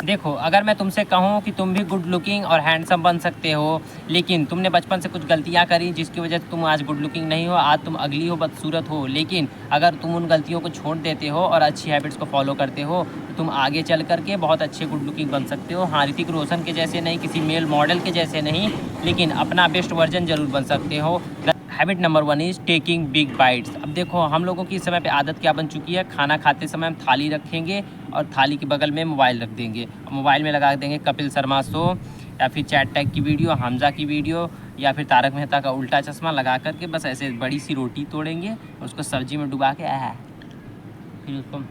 देखो, अगर मैं तुमसे कहूँ कि तुम भी गुड लुकिंग और हैंडसम बन सकते हो, लेकिन तुमने बचपन से कुछ गलतियाँ करी जिसकी वजह से तुम आज गुड लुकिंग नहीं हो, आज तुम अगली हो, बदसूरत हो, लेकिन अगर तुम उन गलतियों को छोड़ देते हो और अच्छी हैबिट्स को फॉलो करते हो तो तुम आगे चल करके बहुत अच्छे गुड लुकिंग बन सकते हो। हाँ, ऋतिक रोशन के जैसे नहीं, किसी मेल मॉडल के जैसे नहीं, लेकिन अपना बेस्ट वर्जन ज़रूर बन सकते हो। Habit number 1 is taking big bytes. अब देखो, हम लोगों की इस समय पे आदत क्या बन चुकी है, खाना खाते समय हम थाली रखेंगे और थाली के बगल में मोबाइल रख देंगे, मोबाइल में लगा देंगे कपिल शर्मा शो या फिर चैट टैग की वीडियो, हमजा की वीडियो या फिर तारक मेहता का उल्टा चश्मा लगा करके बस ऐसे बड़ी सी रोटी तोड़ेंगे और उसको सब्जी में डुबा के फिर उसको।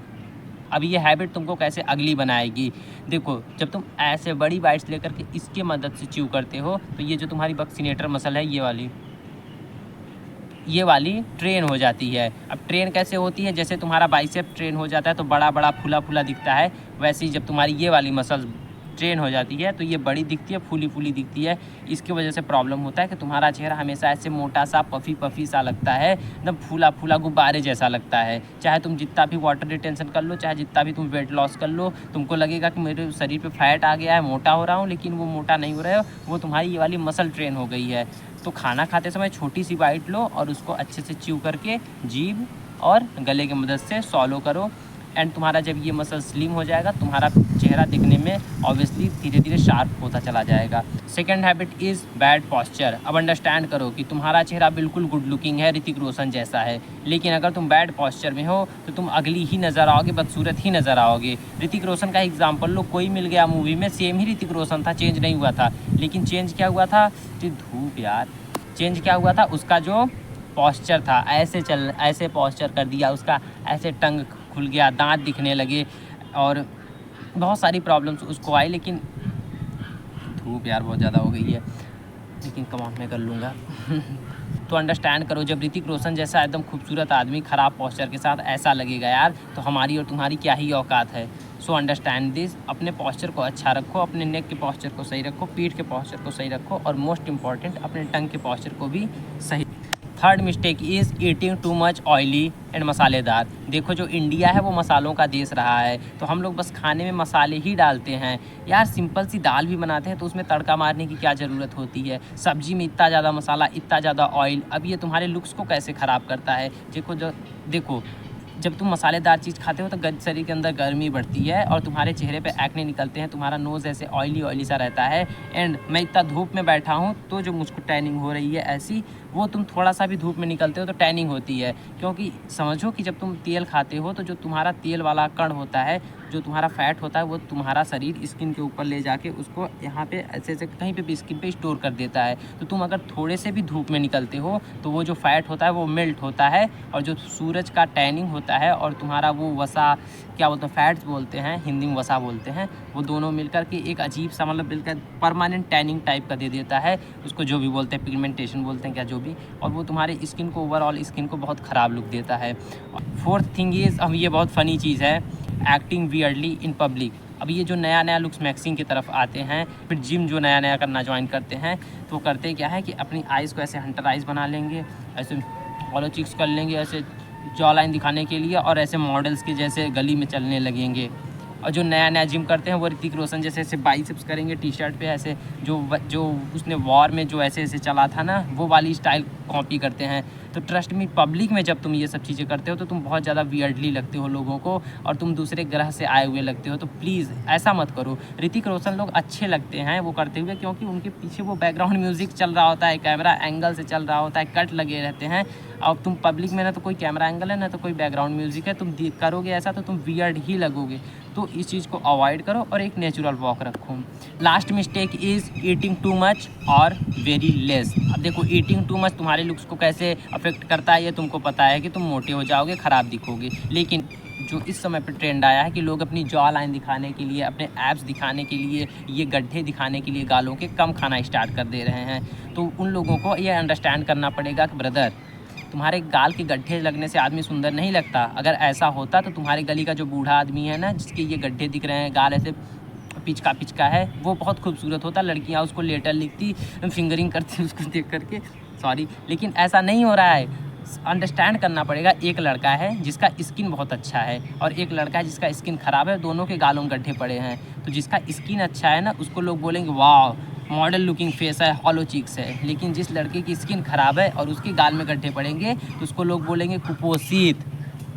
अब ये हैबिट तुमको कैसे अगली बनाएगी, देखो, जब तुम ऐसे बड़ी बाइट्स लेकर के इसके मदद से च्यू करते हो तो ये जो तुम्हारी बक्सीनेटर मसल है, ये वाली ट्रेन हो जाती है। अब ट्रेन कैसे होती है, जैसे तुम्हारा बाइसेप ट्रेन हो जाता है तो बड़ा बड़ा फूला फूला दिखता है, वैसे ही जब तुम्हारी ये वाली मसल ट्रेन हो जाती है तो ये बड़ी दिखती है, फूली फूली दिखती है। इसकी वजह से प्रॉब्लम होता है कि तुम्हारा चेहरा हमेशा ऐसे मोटा सा पफी पफी सा लगता है, एकदम फूला फूला गुब्बारे जैसा लगता है। चाहे तुम जितना भी वाटर रिटेंशन कर लो, चाहे जितना भी तुम वेट लॉस कर लो, तुमको लगेगा कि मेरे शरीर पे फैट आ गया है, मोटा हो रहा हूँ, लेकिन वो मोटा नहीं हो रहा है, वो तुम्हारी ये वाली मसल ट्रेन हो गई है। तो खाना खाते समय छोटी सी बाइट लो और उसको अच्छे से च्यू करके जीभ और गले की मदद से सॉलो करो, एंड तुम्हारा जब ये मसल स्लिम हो जाएगा, तुम्हारा चेहरा दिखने में ऑब्वियसली धीरे धीरे शार्प होता चला जाएगा। Second habit is bad posture. अब अंडरस्टैंड करो कि तुम्हारा चेहरा बिल्कुल गुड लुकिंग है, ऋतिक रोशन जैसा है, लेकिन अगर तुम बैड पॉस्चर में हो तो तुम अगली ही नज़र आओगे, बदसूरत ही नज़र आओगे। ऋतिक रोशन का एग्जाम्पल लो, कोई मिल गया मूवी में, सेम ही ऋतिक रोशन था, चेंज नहीं हुआ था, लेकिन चेंज क्या हुआ था, धूप यार, चेंज क्या हुआ था, उसका जो पॉस्चर था, ऐसे पॉस्चर कर दिया उसका, ऐसे टंग खुल गया, दांत दिखने लगे और बहुत सारी प्रॉब्लम्स उसको आई। लेकिन धूप यार बहुत ज़्यादा हो गई है, लेकिन कमाल मैं कर लूँगा। तो अंडरस्टैंड करो, जब ऋतिक रोशन जैसा एकदम खूबसूरत आदमी ख़राब पॉस्चर के साथ ऐसा लगेगा यार, तो हमारी और तुम्हारी क्या ही औकात है। सो अंडरस्टैंड दिस, अपने पॉस्चर को अच्छा रखो, अपने नेक के पॉस्चर को सही रखो, पीठ के पॉस्चर को सही रखो और मोस्ट इंपॉर्टेंट अपने टंग के पॉस्चर को भी सही। Third mistake is eating too much oily and मसालेदार। देखो, जो इंडिया है वो मसालों का देश रहा है, तो हम लोग बस खाने में मसाले ही डालते हैं यार। सिंपल सी दाल भी बनाते हैं तो उसमें तड़का मारने की क्या ज़रूरत होती है, सब्जी में इतना ज़्यादा मसाला, इतना ज़्यादा ऑयल, अब ये तुम्हारे लुक्स को कैसे ख़राब करता है। देखो, जब तुम मसालेदार चीज़ खाते हो तो शरीर के अंदर गर्मी बढ़ती है और तुम्हारे चेहरे पे एक्ने निकलते हैं, तुम्हारा नोज़ ऐसे ऑयली ऑयली सा रहता है। एंड मैं इतना धूप में बैठा हूँ तो जो मुझको टैनिंग हो रही है ऐसी, वो तुम थोड़ा सा भी धूप में निकलते हो तो टैनिंग होती है। क्योंकि समझो कि जब तुम तेल खाते हो तो जो तुम्हारा तेल वाला कण होता है, जो तुम्हारा फैट होता है, वो तुम्हारा शरीर स्किन के ऊपर ले जाके उसको यहाँ पे ऐसे ऐसे कहीं पे भी स्किन पे स्टोर कर देता है। तो तुम अगर थोड़े से भी धूप में निकलते हो तो वो जो फैट होता है वो मेल्ट होता है, और जो सूरज का टैनिंग होता है और तुम्हारा वो वसा, क्या बोलते हैं, फैट्स बोलते हैं, हिंदी में वसा बोलते हैं, वो दोनों मिलकर के एक अजीब सा, मतलब बिल्कुल परमानेंट टैनिंग टाइप का दे देता है, उसको जो भी बोलते हैं, पिगमेंटेशन बोलते हैं क्या, जो भी, और वो तुम्हारे स्किन को, ओवरऑल स्किन को बहुत ख़राब लुक देता है। फोर्थ थिंग इज़, अब ये बहुत फ़नी चीज़ है, एक्टिंग वियर्डली इन पब्लिक। अब ये जो नया नया लुक्स मैक्सिंग की तरफ आते हैं, फिर जिम जो नया नया करना ज्वाइन करते हैं, तो वो करते क्या है कि अपनी आइज़ को ऐसे हंटर आइज़ बना लेंगे, ऐसे हॉलो चिक्स कर लेंगे, ऐसे जॉ लाइन दिखाने के लिए, और ऐसे मॉडल्स के जैसे गली में चलने लगेंगे। और जो नया नया जिम करते हैं वो ऋतिक रोशन जैसे ऐसे बाइसेप्स करेंगे टी शर्ट पे, ऐसे जो उसने वॉर में जो ऐसे ऐसे चला था ना, वो वाली स्टाइल कॉपी करते हैं। तो ट्रस्ट मी, पब्लिक में जब तुम ये सब चीज़ें करते हो तो तुम बहुत ज़्यादा वियर्डली लगते हो लोगों को, और तुम दूसरे ग्रह से आए हुए लगते हो। तो प्लीज़ ऐसा मत करो। ऋतिक रोशन लोग अच्छे लगते हैं वो करते हुए, क्योंकि उनके पीछे वो बैकग्राउंड म्यूज़िक चल रहा होता है, कैमरा एंगल से चल रहा होता है, कट लगे रहते हैं। अब तुम पब्लिक में ना तो कोई कैमरा एंगल है, ना तो कोई बैकग्राउंड म्यूज़िक है, तुम करोगे ऐसा तो तुम वियर्ड ही लगोगे। तो इस चीज़ को अवॉइड करो और एक नेचुरल वॉक रखो। Last mistake is eating too much और वेरी लेस। अब देखो, ईटिंग टू मच तुम्हारे लुक्स को कैसे अफेक्ट करता है ये तुमको पता है कि तुम मोटे हो जाओगे, ख़राब दिखोगे। लेकिन जो इस समय पे ट्रेंड आया है कि लोग अपनी जॉ लाइन दिखाने के लिए, अपने एब्स दिखाने के लिए, ये गड्ढे दिखाने के लिए गालों के कम खाना स्टार्ट कर दे रहे हैं। तो उन लोगों को ये अंडरस्टैंड करना पड़ेगा कि ब्रदर, तुम्हारे गाल के गड्ढे लगने से आदमी सुंदर नहीं लगता। अगर ऐसा होता तो तुम्हारे गली का जो बूढ़ा आदमी है ना, जिसके ये गड्ढे दिख रहे हैं, गाल ऐसे पिचका पिचका है, वो बहुत खूबसूरत होता, लड़कियां उसको लेटर लिखती, फिंगरिंग करती उसको देख करके, सॉरी, लेकिन ऐसा नहीं हो रहा है। अंडरस्टैंड करना पड़ेगा, एक लड़का है जिसका स्किन बहुत अच्छा है और एक लड़का है जिसका स्किन ख़राब है, दोनों के गालों में गड्ढे पड़े हैं। तो जिसका स्किन अच्छा है ना उसको लोग बोलेंगे वाह मॉडल लुकिंग फेस है, हॉलो चीक्स है। लेकिन जिस लड़के की स्किन ख़राब है और उसके गाल में गड्ढे पड़ेंगे तो उसको लोग बोलेंगे कुपोषित,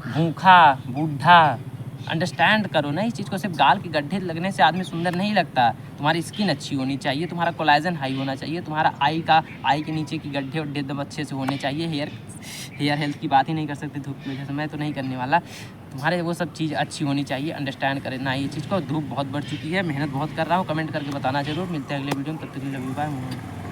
भूखा, बूढ़ा। अंडरस्टैंड करो ना इस चीज़ को। सिर्फ गाल के गड्ढे लगने से आदमी सुंदर नहीं लगता। तुम्हारी स्किन अच्छी होनी चाहिए, तुम्हारा कोलेजन हाई होना चाहिए, तुम्हारा आई के नीचे की गड्ढे वड्ढे एकदम अच्छे से होने चाहिए। हेयर हेल्थ की बात ही नहीं कर सकते धूप की वजह से, मैं तो नहीं करने वाला। तुम्हारे वो सब चीज़ अच्छी होनी चाहिए, अंडरस्टैंड करना ये चीज़ को। धूप बहुत बढ़ चुकी है, मेहनत बहुत कर रहा हूँ। कमेंट करके बताना जरूर। मिलते हैं अगले वीडियो में, तब तक के लिए बाय।